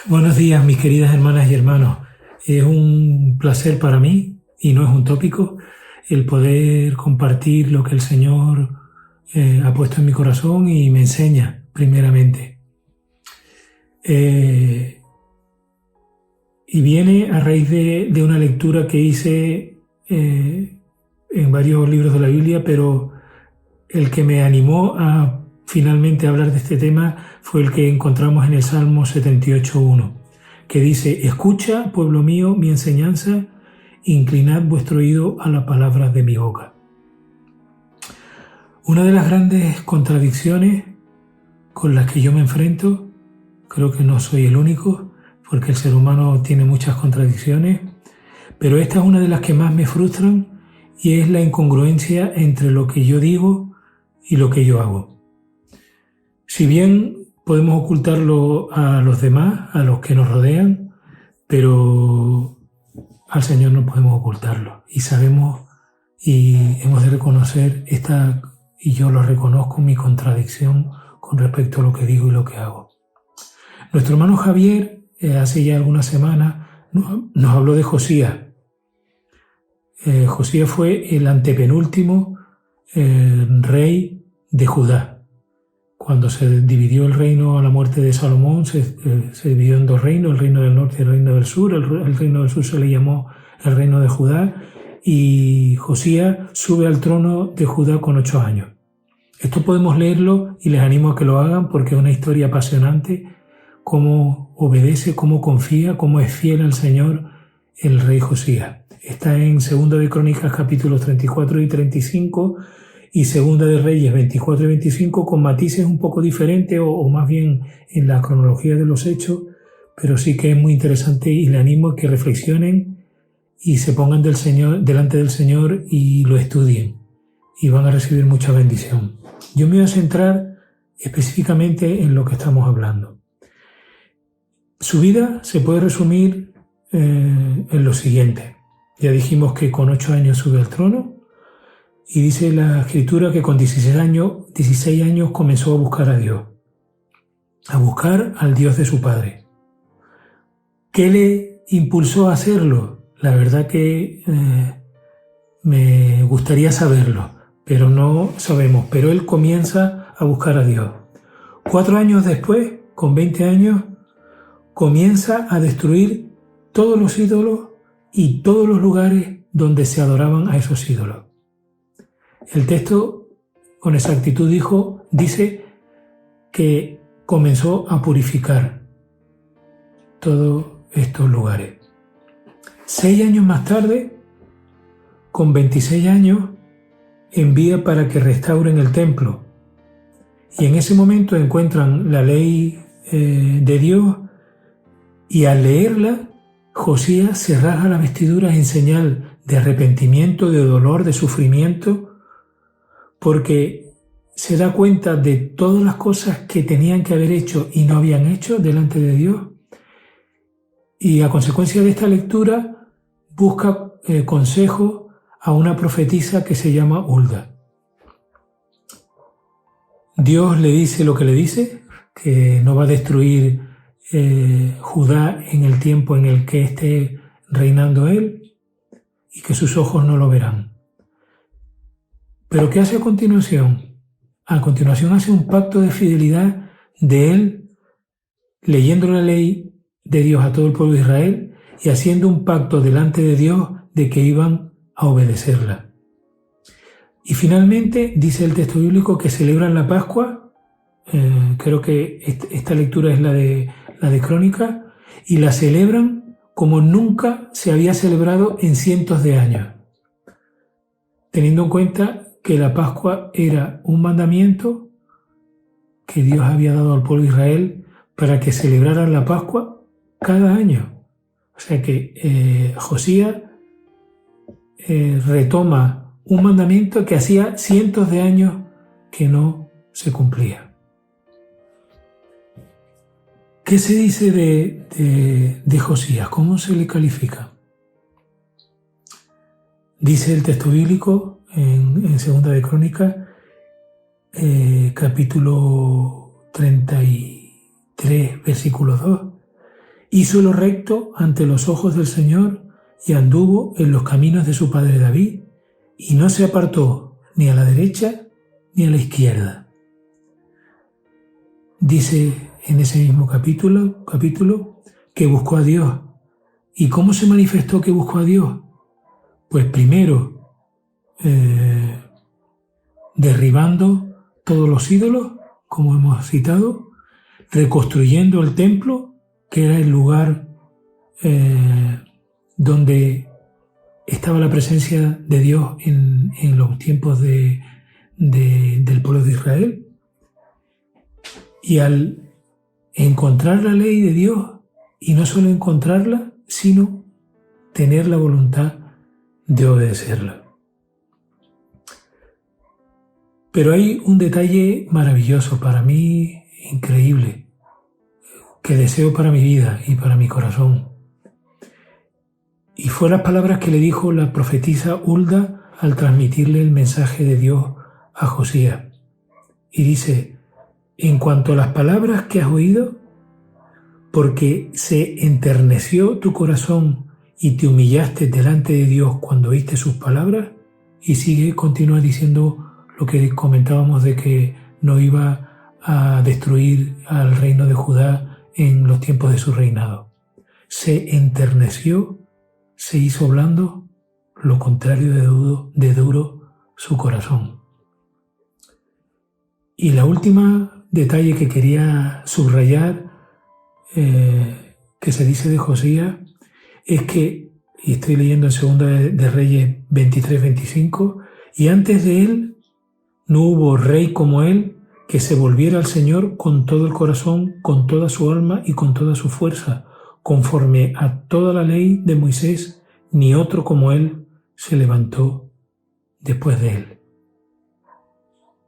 Buenos días, mis queridas hermanas y hermanos. Es un placer para mí, y no es un tópico, el poder compartir lo que el Señor ha puesto en mi corazón y me enseña, primeramente. Y viene a raíz de una lectura que hice en varios libros de la Biblia, pero el que me animó a finalmente hablar de este tema fue el que encontramos en el Salmo 78:1, que dice: escucha, pueblo mío, mi enseñanza, inclinad vuestro oído a las palabras de mi boca. Una de las grandes contradicciones con las que yo me enfrento, creo que no soy el único, porque el ser humano tiene muchas contradicciones, pero esta es una de las que más me frustran, y es la incongruencia entre lo que yo digo y lo que yo hago. Si bien podemos ocultarlo a los demás, a los que nos rodean, pero al Señor no podemos ocultarlo. Y sabemos y hemos de reconocer esta, y yo lo reconozco, mi contradicción con respecto a lo que digo y lo que hago. Nuestro hermano Javier, hace ya algunas semanas, nos habló de Josías. Josías fue el antepenúltimo rey de Judá. Cuando se dividió el reino a la muerte de Salomón, se dividió en dos reinos, el reino del norte y el reino del sur. El reino del sur se le llamó el reino de Judá, y Josías sube al trono de Judá con 8 años. Esto podemos leerlo y les animo a que lo hagan, porque es una historia apasionante, cómo obedece, cómo confía, cómo es fiel al Señor el rey Josías. Está en 2 de Crónicas capítulos 34 y 35 y 2 de Reyes 24 y 25, con matices un poco diferentes o más bien en la cronología de los hechos, pero sí que es muy interesante, y le animo a que reflexionen y se pongan delante del Señor y lo estudien, y van a recibir mucha bendición. Yo me voy a centrar específicamente en lo que estamos hablando. Su vida se puede resumir en lo siguiente. Ya dijimos que con 8 años sube al trono, y dice la Escritura que con 16 años comenzó a buscar a Dios, a buscar al Dios de su padre. ¿Qué le impulsó a hacerlo? La verdad que me gustaría saberlo, pero no sabemos. Pero él comienza a buscar a Dios. 4 años después, con 20 años, comienza a destruir todos los ídolos y todos los lugares donde se adoraban a esos ídolos. El texto con exactitud dice que comenzó a purificar todos estos lugares. 6 años más tarde, con 26 años, envía para que restauren el templo. Y en ese momento encuentran la ley de Dios, y al leerla, Josías se rasga las vestiduras en señal de arrepentimiento, de dolor, de sufrimiento, porque se da cuenta de todas las cosas que tenían que haber hecho y no habían hecho delante de Dios. Y a consecuencia de esta lectura busca consejo a una profetisa que se llama Hulda. Dios le dice lo que le dice, que no va a destruir Judá en el tiempo en el que esté reinando él, y que sus ojos no lo verán. ¿Pero qué hace a continuación? A continuación hace un pacto de fidelidad de él, leyendo la ley de Dios a todo el pueblo de Israel y haciendo un pacto delante de Dios de que iban a obedecerla. Y finalmente dice el texto bíblico que celebran la Pascua. Creo que esta lectura es la de Crónicas, y la celebran como nunca se había celebrado en cientos de años, teniendo en cuenta que la Pascua era un mandamiento que Dios había dado al pueblo de Israel para que celebraran la Pascua cada año. O sea que Josías retoma un mandamiento que hacía cientos de años que no se cumplía. ¿Qué se dice de Josías? ¿Cómo se le califica? Dice el texto bíblico en 2 de Crónicas, capítulo 33, versículo 2, Hizo lo recto ante los ojos del Señor y anduvo en los caminos de su padre David, y no se apartó ni a la derecha ni a la izquierda. Dice en ese mismo capítulo que buscó a Dios. ¿Y cómo se manifestó que buscó a Dios? Pues primero, derribando todos los ídolos, como hemos citado, reconstruyendo el templo, que era el lugar donde estaba la presencia de Dios en los tiempos del pueblo de Israel. Y al encontrar la ley de Dios, y no solo encontrarla, sino tener la voluntad de obedecerla. Pero hay un detalle maravilloso, para mí increíble, que deseo para mi vida y para mi corazón. Y fue las palabras que le dijo la profetisa Hulda al transmitirle el mensaje de Dios a Josías. Y dice: en cuanto a las palabras que has oído, porque se enterneció tu corazón y te humillaste delante de Dios cuando oíste sus palabras, y continúa diciendo lo que comentábamos de que no iba a destruir al reino de Judá en los tiempos de su reinado. Se enterneció, se hizo blando, lo contrario de duro su corazón. Y la última detalle que quería subrayar, que se dice de Josías, es que, y estoy leyendo en Segunda de Reyes 23-25, y antes de él no hubo rey como él, que se volviera al Señor con todo el corazón, con toda su alma y con toda su fuerza, conforme a toda la ley de Moisés, ni otro como él se levantó después de él.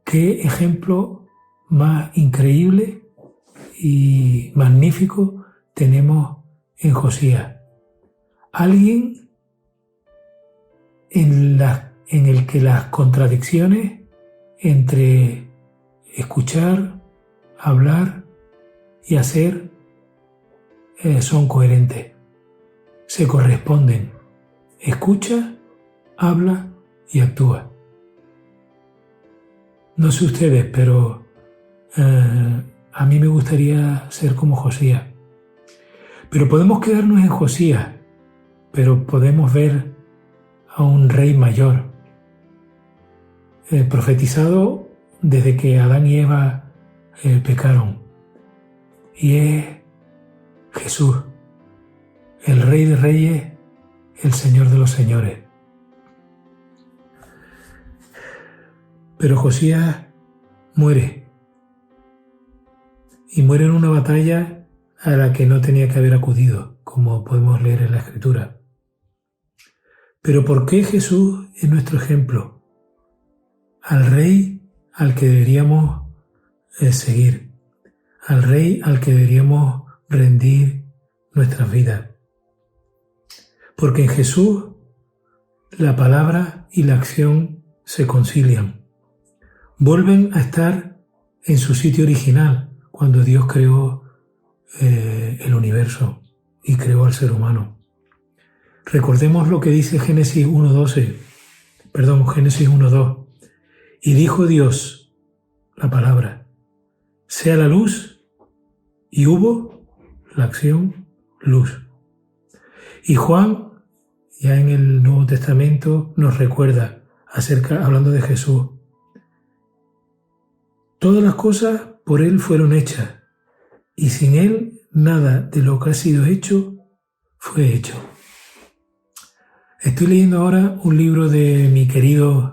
Qué ejemplo más increíble y magnífico tenemos en Josías. Alguien en el que las contradicciones entre escuchar, hablar y hacer son coherentes, se corresponden. Escucha, habla y actúa. No sé ustedes, pero a mí me gustaría ser como Josías. Pero podemos quedarnos en Josías, pero podemos ver a un rey mayor, profetizado desde que Adán y Eva pecaron. Y es Jesús, el Rey de Reyes, el Señor de los Señores. Pero Josías muere. Y muere en una batalla a la que no tenía que haber acudido, como podemos leer en la Escritura. Pero ¿por qué Jesús es nuestro ejemplo? Al Rey al que deberíamos seguir, al Rey al que deberíamos rendir nuestras vidas. Porque en Jesús la palabra y la acción se concilian. Vuelven a estar en su sitio original cuando Dios creó el universo y creó al ser humano. Recordemos lo que dice Génesis 1:2. Y dijo Dios, la palabra, sea la luz, y hubo la acción, luz. Y Juan, ya en el Nuevo Testamento, nos recuerda hablando de Jesús. Todas las cosas por Él fueron hechas, y sin Él nada de lo que ha sido hecho fue hecho. Estoy leyendo ahora un libro de mi querido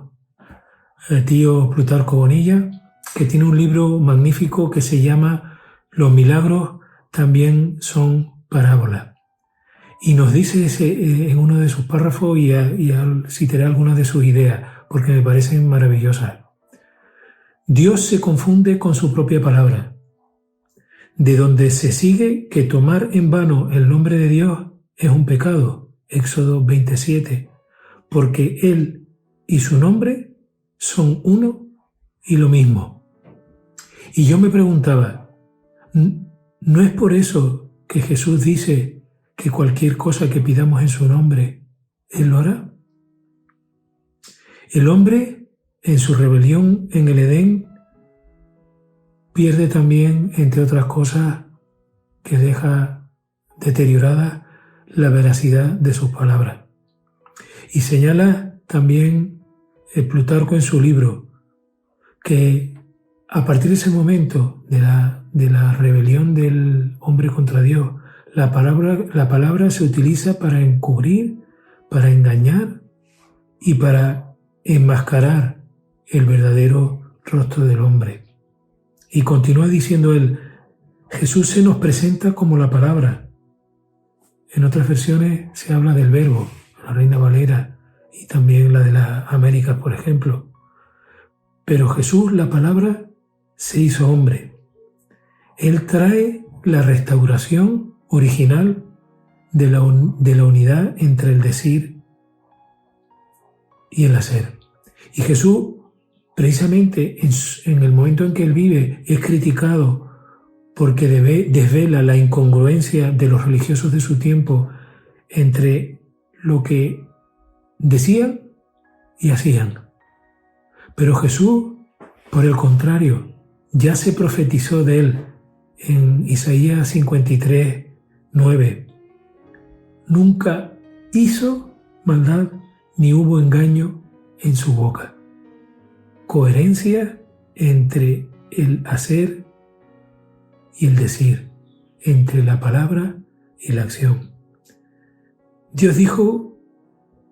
tío Plutarco Bonilla, que tiene un libro magnífico que se llama Los milagros también son parábolas. Y nos dice en uno de sus párrafos, y citaré algunas de sus ideas, porque me parecen maravillosas. Dios se confunde con su propia palabra, de donde se sigue que tomar en vano el nombre de Dios es un pecado, Éxodo 27, porque Él y su nombre son uno y lo mismo. Y yo me preguntaba, ¿no es por eso que Jesús dice que cualquier cosa que pidamos en su nombre, Él lo hará? El hombre, en su rebelión en el Edén, pierde también, entre otras cosas, que deja deteriorada la veracidad de sus palabras. Y señala también Plutarco en su libro que a partir de ese momento de la rebelión del hombre contra Dios, la palabra se utiliza para encubrir, para engañar y para enmascarar el verdadero rostro del hombre. Y continúa diciendo él, Jesús se nos presenta como la palabra. En otras versiones se habla del verbo, la Reina Valera y también la de las Américas, por ejemplo. Pero Jesús, la palabra, se hizo hombre. Él trae la restauración original de la unidad entre el decir y el hacer. Y Jesús, precisamente en el momento en que Él vive, es criticado porque desvela la incongruencia de los religiosos de su tiempo entre lo que decían y hacían. Pero Jesús, por el contrario, ya se profetizó de Él en Isaías 53, 9. Nunca hizo maldad ni hubo engaño en su boca. Coherencia entre el hacer y el decir, entre la palabra y la acción. Dios dijo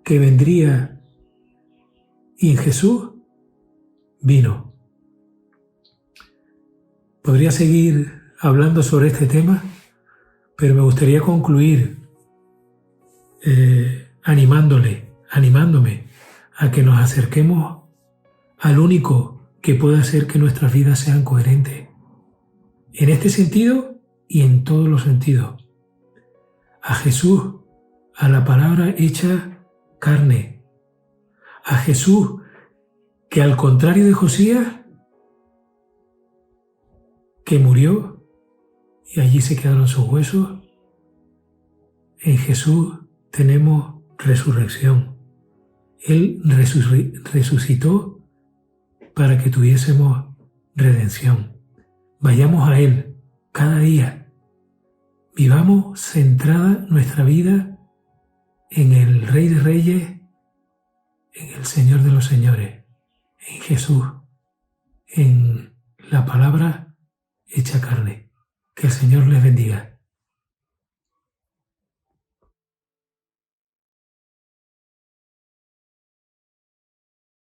que vendría y en Jesús vino. Podría seguir hablando sobre este tema, pero me gustaría concluir animándome a que nos acerquemos al único que puede hacer que nuestras vidas sean coherentes. En este sentido y en todos los sentidos. A Jesús, a la palabra hecha carne. A Jesús, que al contrario de Josías, que murió y allí se quedaron sus huesos, en Jesús tenemos resurrección. Él resucitó para que tuviésemos redención. Vayamos a Él cada día. Vivamos centrada nuestra vida en el Rey de Reyes, en el Señor de los Señores, en Jesús, en la palabra hecha carne. Que el Señor les bendiga.